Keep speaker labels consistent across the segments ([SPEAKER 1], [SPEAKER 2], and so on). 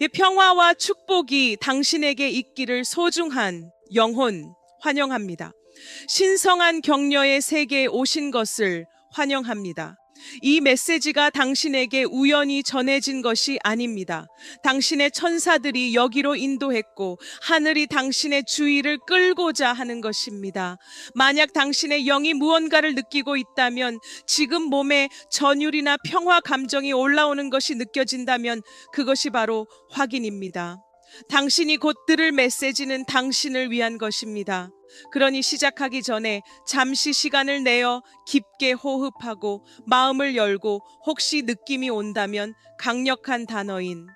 [SPEAKER 1] 이 평화와 축복이 당신에게 있기를 소중한 영혼 환영합니다. 신성한 격려의 세계에 오신 것을 환영합니다. 이 메시지가 당신에게 우연히 전해진 것이 아닙니다. 당신의 천사들이 여기로 인도했고 하늘이 당신의 주의를 끌고자 하는 것입니다. 만약 당신의 영이 무언가를 느끼고 있다면, 지금 몸에 전율이나 평화 감정이 올라오는 것이 느껴진다면 그것이 바로 확인입니다. 당신이 곧 들을 메시지는 당신을 위한 것입니다. 그러니 시작하기 전에 잠시 시간을 내어 깊게 호흡하고 마음을 열고, 혹시 느낌이 온다면 강력한 단어인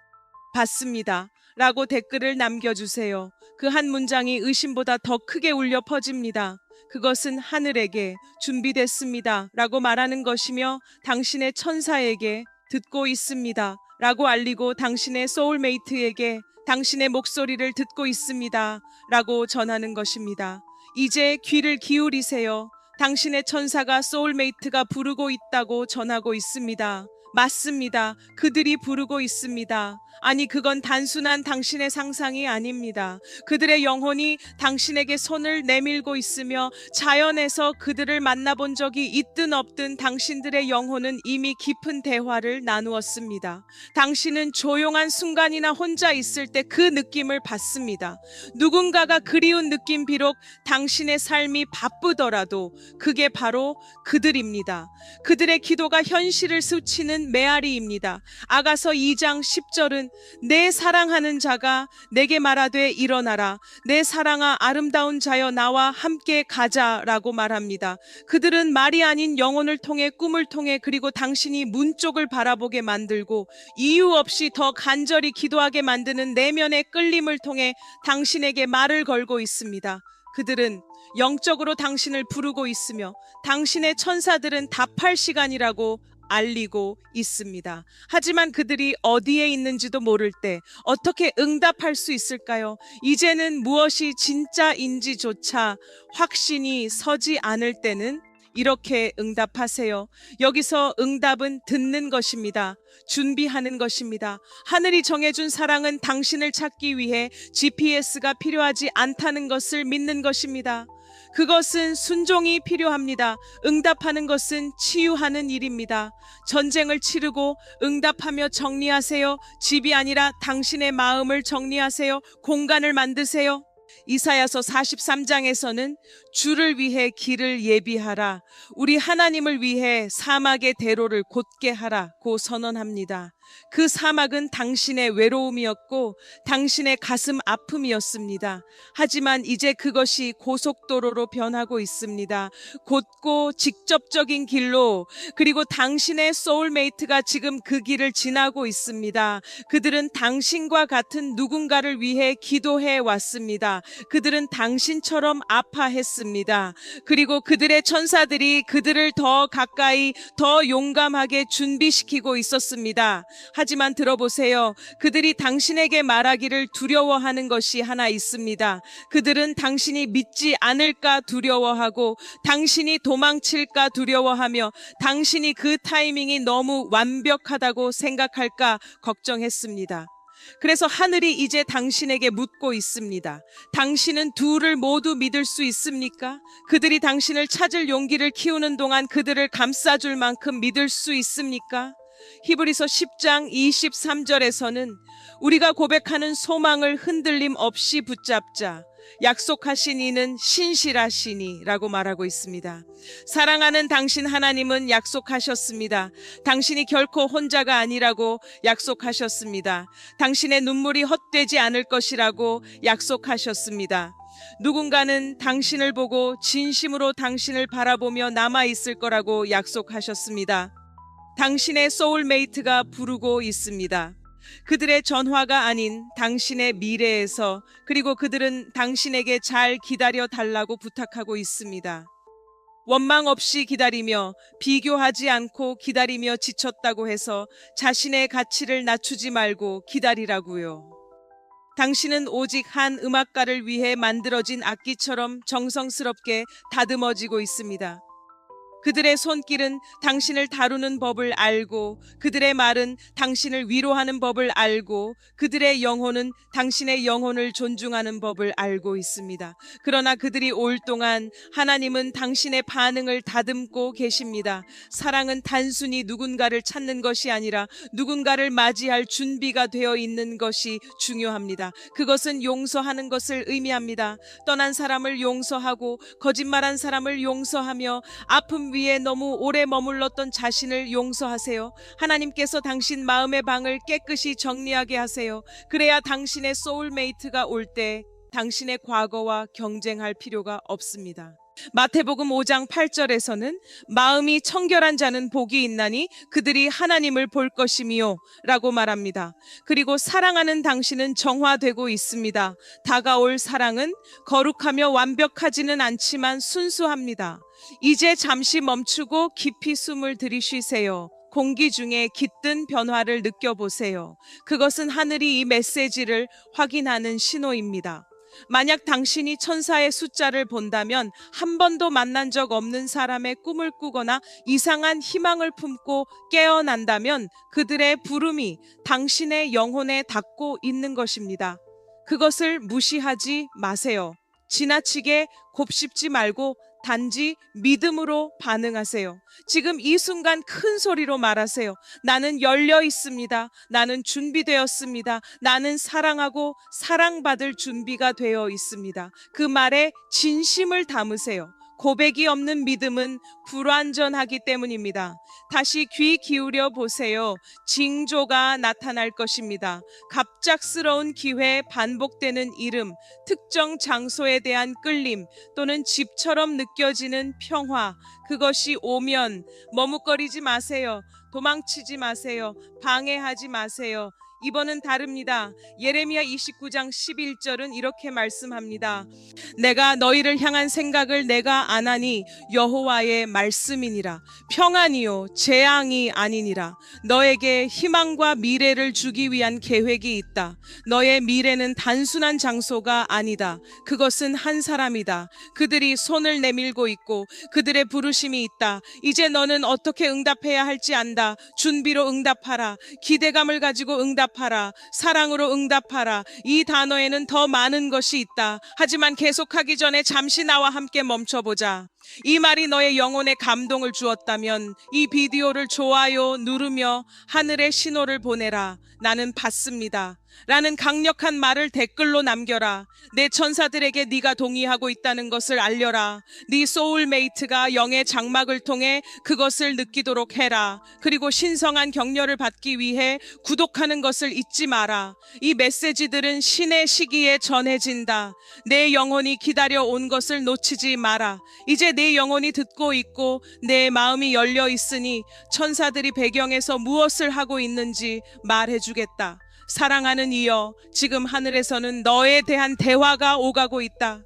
[SPEAKER 1] 받습니다 라고 댓글을 남겨주세요. 그 한 문장이 의심보다 더 크게 울려 퍼집니다. 그것은 하늘에게 준비됐습니다 라고 말하는 것이며, 당신의 천사에게 듣고 있습니다 라고 알리고, 당신의 소울메이트에게 당신의 목소리를 듣고 있습니다 라고 전하는 것입니다. 이제 귀를 기울이세요. 당신의 천사가 소울메이트가 부르고 있다고 전하고 있습니다. 맞습니다. 그들이 부르고 있습니다. 아니, 그건 단순한 당신의 상상이 아닙니다. 그들의 영혼이 당신에게 손을 내밀고 있으며, 자연에서 그들을 만나본 적이 있든 없든 당신들의 영혼은 이미 깊은 대화를 나누었습니다. 당신은 조용한 순간이나 혼자 있을 때 그 느낌을 받습니다. 누군가가 그리운 느낌, 비록 당신의 삶이 바쁘더라도 그게 바로 그들입니다. 그들의 기도가 현실을 스치는 메아리입니다. 아가서 2장 10절은 내 사랑하는 자가 내게 말하되 일어나라, 내 사랑아 아름다운 자여 나와 함께 가자라고 말합니다. 그들은 말이 아닌 영혼을 통해, 꿈을 통해, 그리고 당신이 문 쪽을 바라보게 만들고 이유 없이 더 간절히 기도하게 만드는 내면의 끌림을 통해 당신에게 말을 걸고 있습니다. 그들은 영적으로 당신을 부르고 있으며, 당신의 천사들은 답할 시간이라고 알리고 있습니다. 하지만 그들이 어디에 있는지도 모를 때 어떻게 응답할 수 있을까요? 이제는 무엇이 진짜인지조차 확신이 서지 않을 때는 이렇게 응답하세요. 여기서 응답은 듣는 것입니다. 준비하는 것입니다. 하늘이 정해준 사랑은 당신을 찾기 위해 GPS가 필요하지 않다는 것을 믿는 것입니다. 그것은 순종이 필요합니다. 응답하는 것은 치유하는 일입니다. 전쟁을 치르고 응답하며 정리하세요. 집이 아니라 당신의 마음을 정리하세요. 공간을 만드세요. 이사야서 43장에서는 주를 위해 길을 예비하라, 우리 하나님을 위해 사막의 대로를 곧게 하라고 선언합니다. 그 사막은 당신의 외로움이었고 당신의 가슴 아픔이었습니다. 하지만 이제 그것이 고속도로로 변하고 있습니다. 곧고 직접적인 길로, 그리고 당신의 소울메이트가 지금 그 길을 지나고 있습니다. 그들은 당신과 같은 누군가를 위해 기도해 왔습니다. 그들은 당신처럼 아파했습니다. 그리고 그들의 천사들이 그들을 더 가까이, 더 용감하게 준비시키고 있었습니다. 하지만 들어보세요. 그들이 당신에게 말하기를 두려워하는 것이 하나 있습니다. 그들은 당신이 믿지 않을까 두려워하고, 당신이 도망칠까 두려워하며, 당신이 그 타이밍이 너무 완벽하다고 생각할까 걱정했습니다. 그래서 하늘이 이제 당신에게 묻고 있습니다. 당신은 둘을 모두 믿을 수 있습니까? 그들이 당신을 찾을 용기를 키우는 동안 그들을 감싸줄 만큼 믿을 수 있습니까? 히브리서 10장 23절에서는 우리가 고백하는 소망을 흔들림 없이 붙잡자, 약속하신 이는 신실하시니 라고 말하고 있습니다. 사랑하는 당신 하나님은 약속하셨습니다. 당신이 결코 혼자가 아니라고 약속하셨습니다. 당신의 눈물이 헛되지 않을 것이라고 약속하셨습니다. 누군가는 당신을 보고 진심으로 당신을 바라보며 남아있을 거라고 약속하셨습니다. 당신의 소울메이트가 부르고 있습니다. 그들의 전화가 아닌 당신의 미래에서, 그리고 그들은 당신에게 잘 기다려 달라고 부탁하고 있습니다. 원망 없이 기다리며, 비교하지 않고 기다리며 지쳤다고 해서 자신의 가치를 낮추지 말고 기다리라고요. 당신은 오직 한 음악가를 위해 만들어진 악기처럼 정성스럽게 다듬어지고 있습니다. 그들의 손길은 당신을 다루는 법을 알고, 그들의 말은 당신을 위로하는 법을 알고, 그들의 영혼은 당신의 영혼을 존중하는 법을 알고 있습니다. 그러나 그들이 올 동안 하나님은 당신의 반응을 다듬고 계십니다. 사랑은 단순히 누군가를 찾는 것이 아니라 누군가를 맞이할 준비가 되어 있는 것이 중요합니다. 그것은 용서하는 것을 의미합니다. 떠난 사람을 용서하고 거짓말한 사람을 용서하며 아픔 위에 너무 오래 머물렀던 자신을 용서하세요. 하나님께서 당신 마음의 방을 깨끗이 정리하게 하세요. 그래야 당신의 소울메이트가 올 때 당신의 과거와 경쟁할 필요가 없습니다. 마태복음 5장 8절에서는 마음이 청결한 자는 복이 있나니 그들이 하나님을 볼 것이미요 라고 말합니다. 그리고 사랑하는 당신은 정화되고 있습니다. 다가올 사랑은 거룩하며 완벽하지는 않지만 순수합니다. 이제 잠시 멈추고 깊이 숨을 들이쉬세요. 공기 중에 깃든 변화를 느껴보세요. 그것은 하늘이 이 메시지를 확인하는 신호입니다. 만약 당신이 천사의 숫자를 본다면 한 번도 만난 적 없는 사람의 꿈을 꾸거나 이상한 희망을 품고 깨어난다면 그들의 부름이 당신의 영혼에 닿고 있는 것입니다. 그것을 무시하지 마세요. 지나치게 곱씹지 말고 단지 믿음으로 반응하세요. 지금 이 순간 큰 소리로 말하세요. 나는 열려 있습니다. 나는 준비되었습니다. 나는 사랑하고 사랑받을 준비가 되어 있습니다. 그 말에 진심을 담으세요. 고백이 없는 믿음은 불완전하기 때문입니다. 다시 귀 기울여 보세요. 징조가 나타날 것입니다. 갑작스러운 기회, 반복되는 이름, 특정 장소에 대한 끌림 또는 집처럼 느껴지는 평화, 그것이 오면 머뭇거리지 마세요. 도망치지 마세요. 방해하지 마세요. 이번은 다릅니다. 예레미야 29장 11절은 이렇게 말씀합니다. 내가 너희를 향한 생각을 내가 아나니 여호와의 말씀이니라. 평안이요 재앙이 아니니라. 너에게 희망과 미래를 주기 위한 계획이 있다. 너의 미래는 단순한 장소가 아니다. 그것은 한 사람이다. 그들이 손을 내밀고 있고 그들의 부르심이 있다. 이제 너는 어떻게 응답해야 할지 안다. 준비로 응답하라. 기대감을 가지고 응답하라. 사랑으로 응답하라. 이 단어에는 더 많은 것이 있다. 하지만 계속하기 전에 잠시 나와 함께 멈춰보자. 이 말이 너의 영혼에 감동을 주었다면 이 비디오를 좋아요 누르며 하늘의 신호를 보내라. 나는 받습니다. 라는 강력한 말을 댓글로 남겨라. 내 천사들에게 네가 동의하고 있다는 것을 알려라. 네 소울메이트가 영의 장막을 통해 그것을 느끼도록 해라. 그리고 신성한 격려를 받기 위해 구독하는 것을 잊지 마라. 이 메시지들은 신의 시기에 전해진다. 내 영혼이 기다려 온 것을 놓치지 마라. 이제 내 영혼이 듣고 있고 내 마음이 열려 있으니 천사들이 배경에서 무엇을 하고 있는지 말해주겠다. 사랑하는 이여, 지금 하늘에서는 너에 대한 대화가 오가고 있다.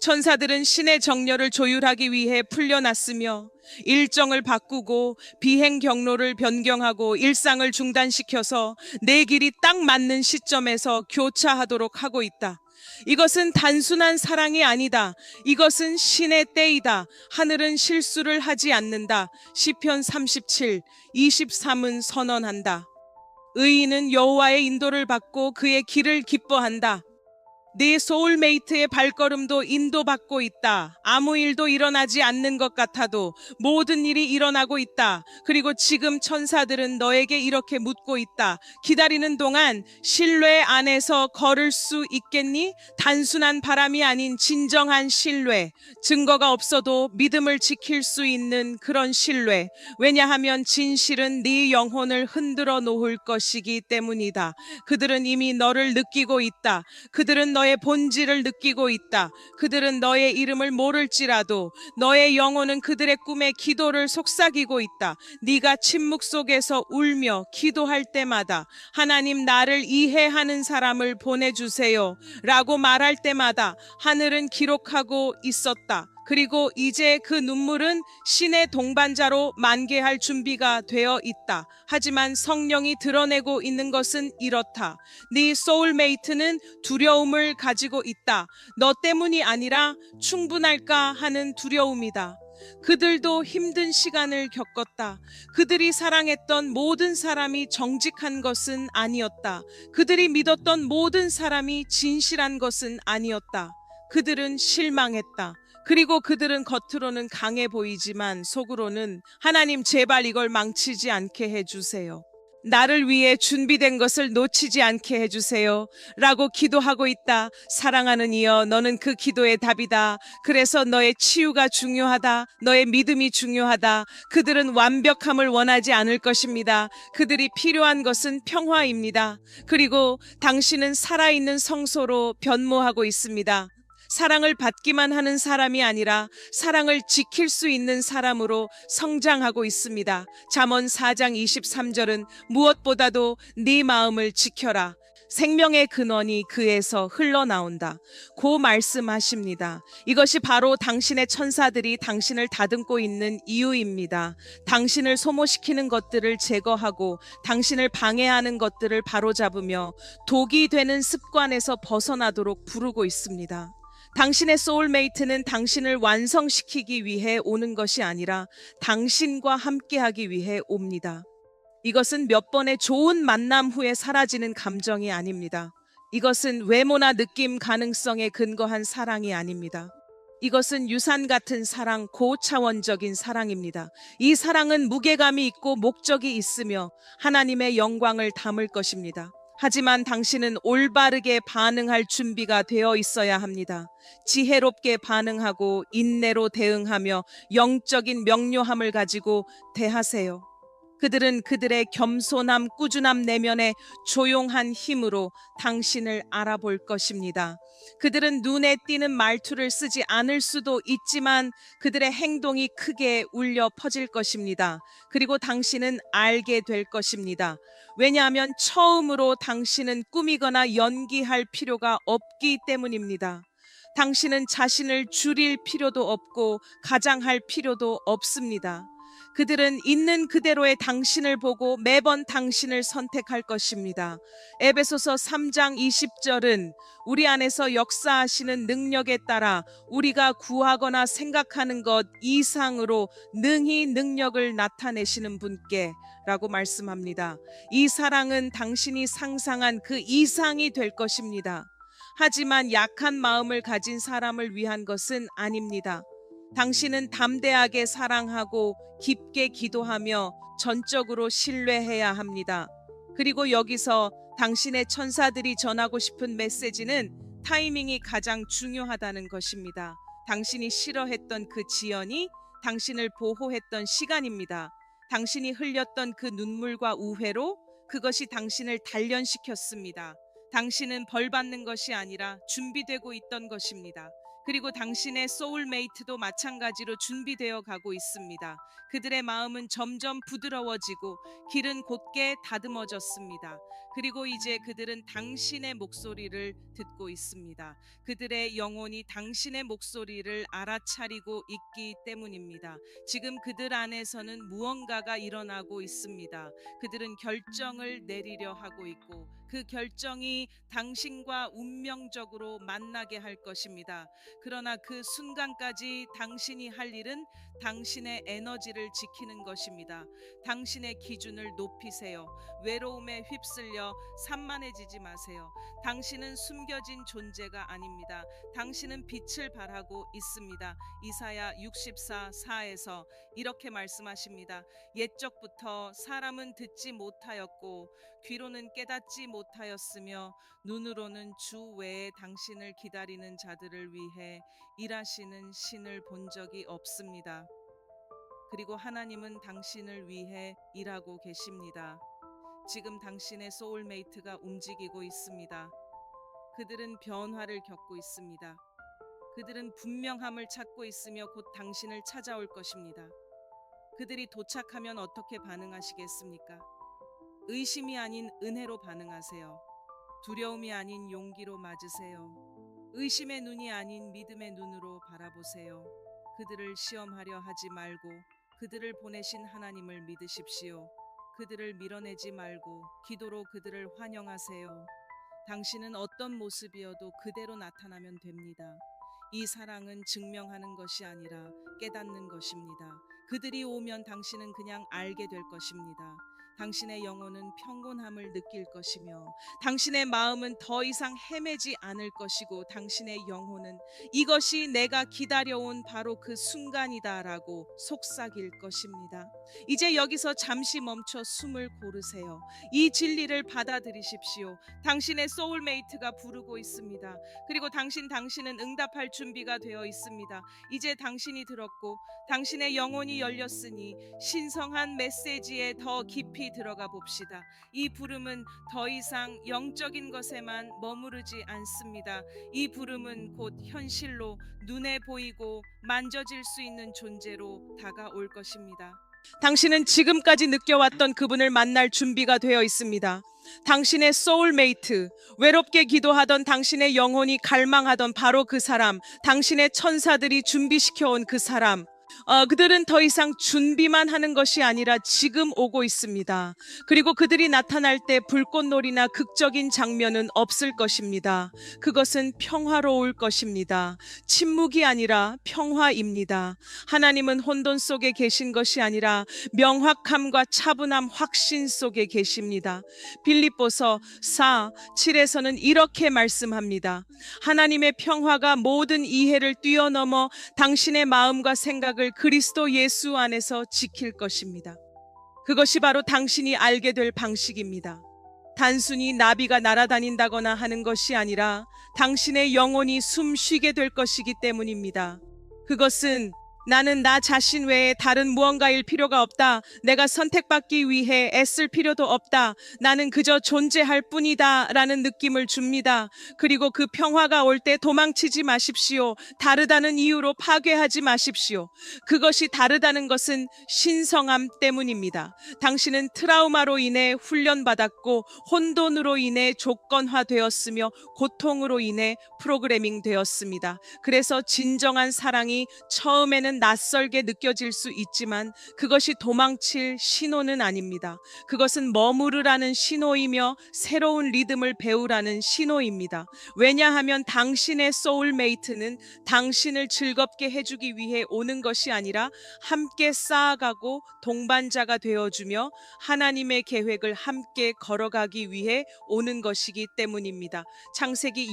[SPEAKER 1] 천사들은 신의 정렬을 조율하기 위해 풀려났으며 일정을 바꾸고 비행 경로를 변경하고 일상을 중단시켜서 내 길이 딱 맞는 시점에서 교차하도록 하고 있다. 이것은 단순한 사랑이 아니다. 이것은 신의 때이다. 하늘은 실수를 하지 않는다. 시편 37, 23은 선언한다. 의인은 여호와의 인도를 받고 그의 길을 기뻐한다. 네 소울메이트의 발걸음도 인도받고 있다. 아무 일도 일어나지 않는 것 같아도 모든 일이 일어나고 있다. 그리고 지금 천사들은 너에게 이렇게 묻고 있다. 기다리는 동안 신뢰 안에서 걸을 수 있겠니? 단순한 바람이 아닌 진정한 신뢰. 증거가 없어도 믿음을 지킬 수 있는 그런 신뢰. 왜냐하면 진실은 네 영혼을 흔들어 놓을 것이기 때문이다. 그들은 이미 너를 느끼고 있다. 그들은 너의 본질을 느끼고 있다. 그들은 너의 이름을 모를지라도 너의 영혼은 그들의 꿈에 기도를 속삭이고 있다. 네가 침묵 속에서 울며 기도할 때마다 하나님 나를 이해하는 사람을 보내주세요 라고 말할 때마다 하늘은 기록하고 있었다. 그리고 이제 그 눈물은 신의 동반자로 만개할 준비가 되어 있다. 하지만 성령이 드러내고 있는 것은 이렇다. 네 소울메이트는 두려움을 가지고 있다. 너 때문이 아니라 충분할까 하는 두려움이다. 그들도 힘든 시간을 겪었다. 그들이 사랑했던 모든 사람이 정직한 것은 아니었다. 그들이 믿었던 모든 사람이 진실한 것은 아니었다. 그들은 실망했다. 그리고 그들은 겉으로는 강해 보이지만 속으로는 하나님 제발 이걸 망치지 않게 해주세요. 나를 위해 준비된 것을 놓치지 않게 해주세요. 라고 기도하고 있다. 사랑하는 이여, 너는 그 기도의 답이다. 그래서 너의 치유가 중요하다. 너의 믿음이 중요하다. 그들은 완벽함을 원하지 않을 것입니다. 그들이 필요한 것은 평화입니다. 그리고 당신은 살아있는 성소로 변모하고 있습니다. 사랑을 받기만 하는 사람이 아니라 사랑을 지킬 수 있는 사람으로 성장하고 있습니다. 잠언 4장 23절은 무엇보다도 네 마음을 지켜라. 생명의 근원이 그에서 흘러나온다. 고 말씀하십니다. 이것이 바로 당신의 천사들이 당신을 다듬고 있는 이유입니다. 당신을 소모시키는 것들을 제거하고 당신을 방해하는 것들을 바로잡으며 독이 되는 습관에서 벗어나도록 부르고 있습니다. 당신의 소울메이트는 당신을 완성시키기 위해 오는 것이 아니라 당신과 함께하기 위해 옵니다. 이것은 몇 번의 좋은 만남 후에 사라지는 감정이 아닙니다. 이것은 외모나 느낌 가능성에 근거한 사랑이 아닙니다. 이것은 유산 같은 사랑, 고차원적인 사랑입니다. 이 사랑은 무게감이 있고 목적이 있으며 하나님의 영광을 담을 것입니다. 하지만 당신은 올바르게 반응할 준비가 되어 있어야 합니다. 지혜롭게 반응하고 인내로 대응하며 영적인 명료함을 가지고 대하세요. 그들은 그들의 겸손함, 꾸준함 내면의 조용한 힘으로 당신을 알아볼 것입니다. 그들은 눈에 띄는 말투를 쓰지 않을 수도 있지만 그들의 행동이 크게 울려 퍼질 것입니다. 그리고 당신은 알게 될 것입니다. 왜냐하면 처음으로 당신은 꾸미거나 연기할 필요가 없기 때문입니다. 당신은 자신을 줄일 필요도 없고 가장할 필요도 없습니다. 그들은 있는 그대로의 당신을 보고 매번 당신을 선택할 것입니다. 에베소서 3장 20절은 우리 안에서 역사하시는 능력에 따라 우리가 구하거나 생각하는 것 이상으로 능히 능력을 나타내시는 분께 라고 말씀합니다. 이 사랑은 당신이 상상한 그 이상이 될 것입니다. 하지만 약한 마음을 가진 사람을 위한 것은 아닙니다. 당신은 담대하게 사랑하고 깊게 기도하며 전적으로 신뢰해야 합니다. 그리고 여기서 당신의 천사들이 전하고 싶은 메시지는 타이밍이 가장 중요하다는 것입니다. 당신이 싫어했던 그 지연이 당신을 보호했던 시간입니다. 당신이 흘렸던 그 눈물과 우회로 그것이 당신을 단련시켰습니다. 당신은 벌 받는 것이 아니라 준비되고 있던 것입니다. 그리고 당신의 소울메이트도 마찬가지로 준비되어 가고 있습니다. 그들의 마음은 점점 부드러워지고 길은 곧게 다듬어졌습니다. 그리고 이제 그들은 당신의 목소리를 듣고 있습니다. 그들의 영혼이 당신의 목소리를 알아차리고 있기 때문입니다. 지금 그들 안에서는 무언가가 일어나고 있습니다. 그들은 결정을 내리려 하고 있고 그 결정이 당신과 운명적으로 만나게 할 것입니다. 그러나 그 순간까지 당신이 할 일은 당신의 에너지를 지키는 것입니다. 당신의 기준을 높이세요. 외로움에 휩쓸려 산만해지지 마세요. 당신은 숨겨진 존재가 아닙니다. 당신은 빛을 발하고 있습니다. 이사야 64:4에서 이렇게 말씀하십니다. 옛적부터 사람은 듣지 못하였고 귀로는 깨닫지 못하였으며 눈으로는 주 외에 당신을 기다리는 자들을 위해 일하시는 신을 본 적이 없습니다. 그리고 하나님은 당신을 위해 일하고 계십니다. 지금 당신의 소울메이트가 움직이고 있습니다. 그들은 변화를 겪고 있습니다. 그들은 분명함을 찾고 있으며 곧 당신을 찾아올 것입니다. 그들이 도착하면 어떻게 반응하시겠습니까? 의심이 아닌 은혜로 반응하세요. 두려움이 아닌 용기로 맞으세요. 의심의 눈이 아닌 믿음의 눈으로 바라보세요. 그들을 시험하려 하지 말고 그들을 보내신 하나님을 믿으십시오. 그들을 밀어내지 말고 기도로 그들을 환영하세요. 당신은 어떤 모습이어도 그대로 나타나면 됩니다. 이 사랑은 증명하는 것이 아니라 깨닫는 것입니다. 그들이 오면 당신은 그냥 알게 될 것입니다. 당신의 영혼은 평온함을 느낄 것이며 당신의 마음은 더 이상 헤매지 않을 것이고 당신의 영혼은 이것이 내가 기다려온 바로 그 순간이다라고 속삭일 것입니다. 이제 여기서 잠시 멈춰 숨을 고르세요. 이 진리를 받아들이십시오. 당신의 소울메이트가 부르고 있습니다. 그리고 당신은 응답할 준비가 되어 있습니다. 이제 당신이 들었고 당신의 영혼이 열렸으니 신성한 메시지에 더 깊이 들어가 봅시다. 이 부름은 더 이상 영적인 것에만 머무르지 않습니다. 이 부름은 곧 현실로 눈에 보이고 만져질 수 있는 존재로 다가올 것입니다. 당신은 지금까지 느껴왔던 그분을 만날 준비가 되어 있습니다. 당신의 소울메이트, 외롭게 기도하던 당신의 영혼이 갈망하던 바로 그 사람, 당신의 천사들이 준비시켜온 그 사람, 그들은 더 이상 준비만 하는 것이 아니라 지금 오고 있습니다. 그리고 그들이 나타날 때 불꽃놀이나 극적인 장면은 없을 것입니다. 그것은 평화로울 것입니다. 침묵이 아니라 평화입니다. 하나님은 혼돈 속에 계신 것이 아니라 명확함과 차분함, 확신 속에 계십니다. 빌립보서 4:7에서는 이렇게 말씀합니다. 하나님의 평화가 모든 이해를 뛰어넘어 당신의 마음과 생각을 그리스도 예수 안에서 지킬 것입니다. 그것이 바로 당신이 알게 될 방식입니다. 단순히 나비가 날아다닌다거나 하는 것이 아니라 당신의 영혼이 숨 쉬게 될 것이기 때문입니다. 그것은 나는 나 자신 외에 다른 무언가일 필요가 없다. 내가 선택받기 위해 애쓸 필요도 없다. 나는 그저 존재할 뿐이다. 라는 느낌을 줍니다. 그리고 그 평화가 올 때 도망치지 마십시오. 다르다는 이유로 파괴하지 마십시오. 그것이 다르다는 것은 신성함 때문입니다. 당신은 트라우마로 인해 훈련받았고 혼돈으로 인해 조건화되었으며 고통으로 인해 프로그래밍 되었습니다. 그래서 진정한 사랑이 처음에는 낯설게 느껴질 수 있지만 그것이 도망칠 신호는 아닙니다. 그것은 머무르라는 신호이며 새로운 리듬을 배우라는 신호입니다. 왜냐하면 당신의 소울메이트는 당신을 즐겁게 해주기 위해 오는 것이 아니라 함께 쌓아가고 동반자가 되어주며 하나님의 계획을 함께 걸어가기 위해 오는 것이기 때문입니다. 창세기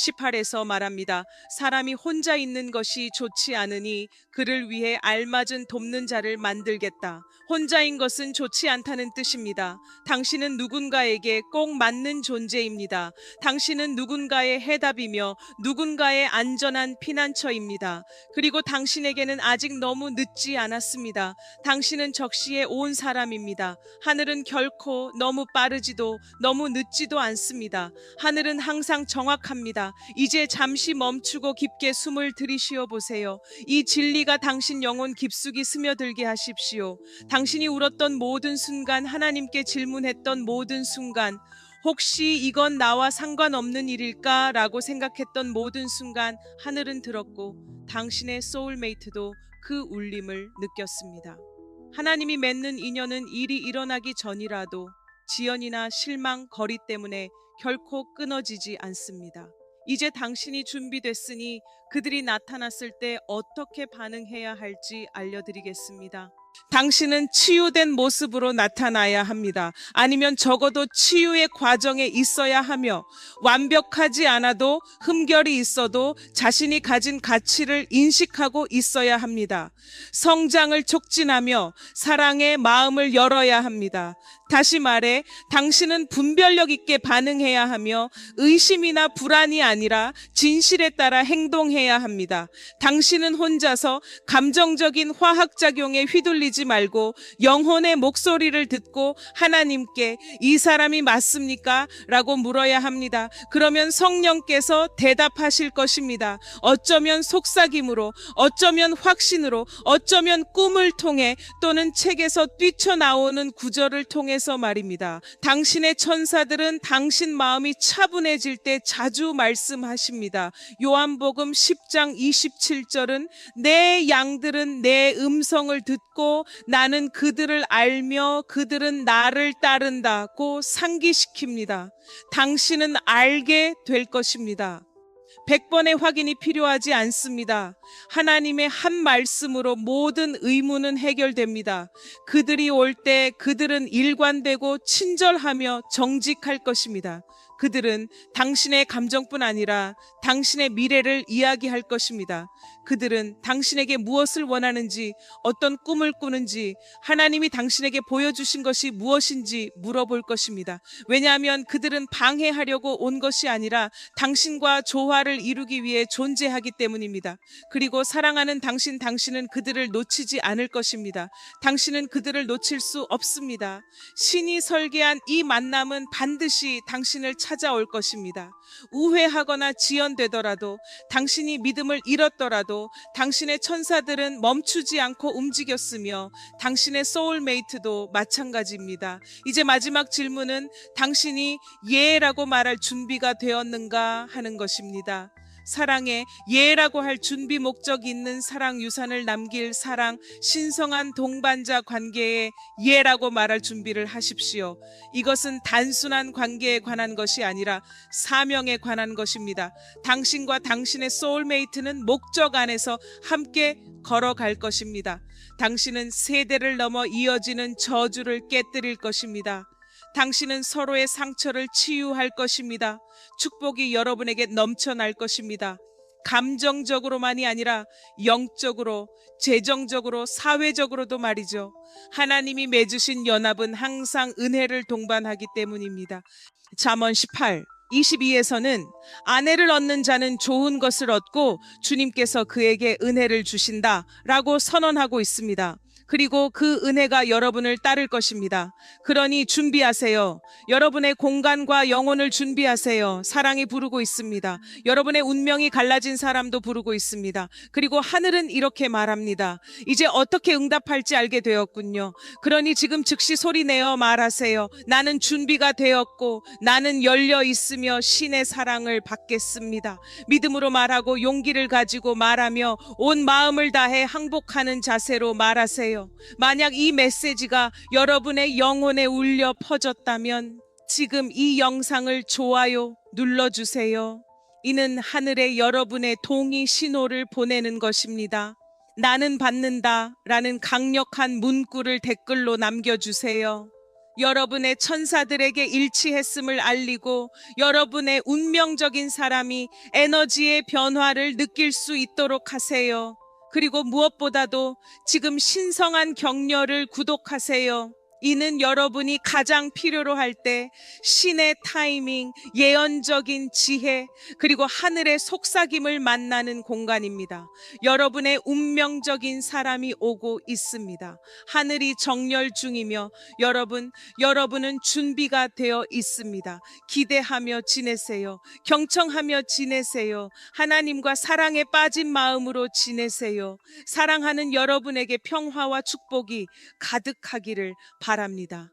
[SPEAKER 1] 2:18에서 말합니다. 사람이 혼자 있는 것이 좋지 않으니 그를 위해 알맞은 돕는 자를 만들겠다. 혼자인 것은 좋지 않다는 뜻입니다. 당신은 누군가에게 꼭 맞는 존재입니다. 당신은 누군가의 해답이며 누군가의 안전한 피난처입니다. 그리고 당신에게는 아직 너무 늦지 않았습니다. 당신은 적시에 온 사람입니다. 하늘은 결코 너무 빠르지도 너무 늦지도 않습니다. 하늘은 항상 정확합니다. 이제 잠시 멈추고 깊게 숨을 들이쉬어 보세요. 이 진리가 당신 영혼 깊숙이 스며들게 하십시오. 당신이 울었던 모든 순간, 하나님께 질문했던 모든 순간, 혹시 이건 나와 상관없는 일일까? 라고 생각했던 모든 순간 하늘은 들었고 당신의 소울메이트도 그 울림을 느꼈습니다. 하나님이 맺는 인연은 일이 일어나기 전이라도 지연이나 실망, 거리 때문에 결코 끊어지지 않습니다. 이제 당신이 준비됐으니 그들이 나타났을 때 어떻게 반응해야 할지 알려드리겠습니다. 당신은 치유된 모습으로 나타나야 합니다. 아니면 적어도 치유의 과정에 있어야 하며 완벽하지 않아도 흠결이 있어도 자신이 가진 가치를 인식하고 있어야 합니다. 성장을 촉진하며 사랑의 마음을 열어야 합니다. 다시 말해 당신은 분별력 있게 반응해야 하며 의심이나 불안이 아니라 진실에 따라 행동해야 합니다. 당신은 혼자서 감정적인 화학작용에 휘둘리지 말고 영혼의 목소리를 듣고 하나님께 이 사람이 맞습니까? 라고 물어야 합니다. 그러면 성령께서 대답하실 것입니다. 어쩌면 속삭임으로, 어쩌면 확신으로, 어쩌면 꿈을 통해 또는 책에서 뛰쳐나오는 구절을 통해서 말입니다. 당신의 천사들은 당신 마음이 차분해질 때 자주 말씀하십니다. 요한복음 10장 27절은 내 양들은 내 음성을 듣고 나는 그들을 알며 그들은 나를 따른다고 상기시킵니다. 당신은 알게 될 것입니다. 100번의 확인이 필요하지 않습니다. 하나님의 한 말씀으로 모든 의문은 해결됩니다. 그들이 올 때 그들은 일관되고 친절하며 정직할 것입니다. 그들은 당신의 감정뿐 아니라 당신의 미래를 이야기할 것입니다. 그들은 당신에게 무엇을 원하는지, 어떤 꿈을 꾸는지, 하나님이 당신에게 보여주신 것이 무엇인지 물어볼 것입니다. 왜냐하면 그들은 방해하려고 온 것이 아니라 당신과 조화를 이루기 위해 존재하기 때문입니다. 그리고 사랑하는 당신은 그들을 놓치지 않을 것입니다. 당신은 그들을 놓칠 수 없습니다. 신이 설계한 이 만남은 반드시 당신을 찾아올 것입니다. 우회하거나 지연되더라도, 당신이 믿음을 잃었더라도 당신의 천사들은 멈추지 않고 움직였으며 당신의 소울메이트도 마찬가지입니다. 이제 마지막 질문은 당신이 예라고 말할 준비가 되었는가 하는 것입니다. 사랑에 예라고 할 준비 목적이 있는 사랑 유산을 남길 사랑 신성한 동반자 관계에 예라고 말할 준비를 하십시오. 이것은 단순한 관계에 관한 것이 아니라 사명에 관한 것입니다. 당신과 당신의 소울메이트는 목적 안에서 함께 걸어갈 것입니다. 당신은 세대를 넘어 이어지는 저주를 깨뜨릴 것입니다. 당신은 서로의 상처를 치유할 것입니다. 축복이 여러분에게 넘쳐날 것입니다. 감정적으로만이 아니라 영적으로, 재정적으로, 사회적으로도 말이죠. 하나님이 맺으신 연합은 항상 은혜를 동반하기 때문입니다. 잠언 18, 22에서는 아내를 얻는 자는 좋은 것을 얻고 주님께서 그에게 은혜를 주신다 라고 선언하고 있습니다. 그리고 그 은혜가 여러분을 따를 것입니다. 그러니 준비하세요. 여러분의 공간과 영혼을 준비하세요. 사랑이 부르고 있습니다. 여러분의 운명이 갈라진 사람도 부르고 있습니다. 그리고 하늘은 이렇게 말합니다. 이제 어떻게 응답할지 알게 되었군요. 그러니 지금 즉시 소리내어 말하세요. 나는 준비가 되었고 나는 열려 있으며 신의 사랑을 받겠습니다. 믿음으로 말하고 용기를 가지고 말하며 온 마음을 다해 항복하는 자세로 말하세요. 만약 이 메시지가 여러분의 영혼에 울려 퍼졌다면 지금 이 영상을 좋아요 눌러주세요. 이는 하늘에 여러분의 동의 신호를 보내는 것입니다. 나는 받는다 라는 강력한 문구를 댓글로 남겨주세요. 여러분의 천사들에게 일치했음을 알리고 여러분의 운명적인 사람이 에너지의 변화를 느낄 수 있도록 하세요. 그리고 무엇보다도 지금 신성한 격려를 구독하세요. 이는 여러분이 가장 필요로 할 때 신의 타이밍, 예언적인 지혜, 그리고 하늘의 속삭임을 만나는 공간입니다. 여러분의 운명적인 사람이 오고 있습니다. 하늘이 정렬 중이며 여러분은 준비가 되어 있습니다. 기대하며 지내세요. 경청하며 지내세요. 하나님과 사랑에 빠진 마음으로 지내세요. 사랑하는 여러분에게 평화와 축복이 가득하기를 바랍니다.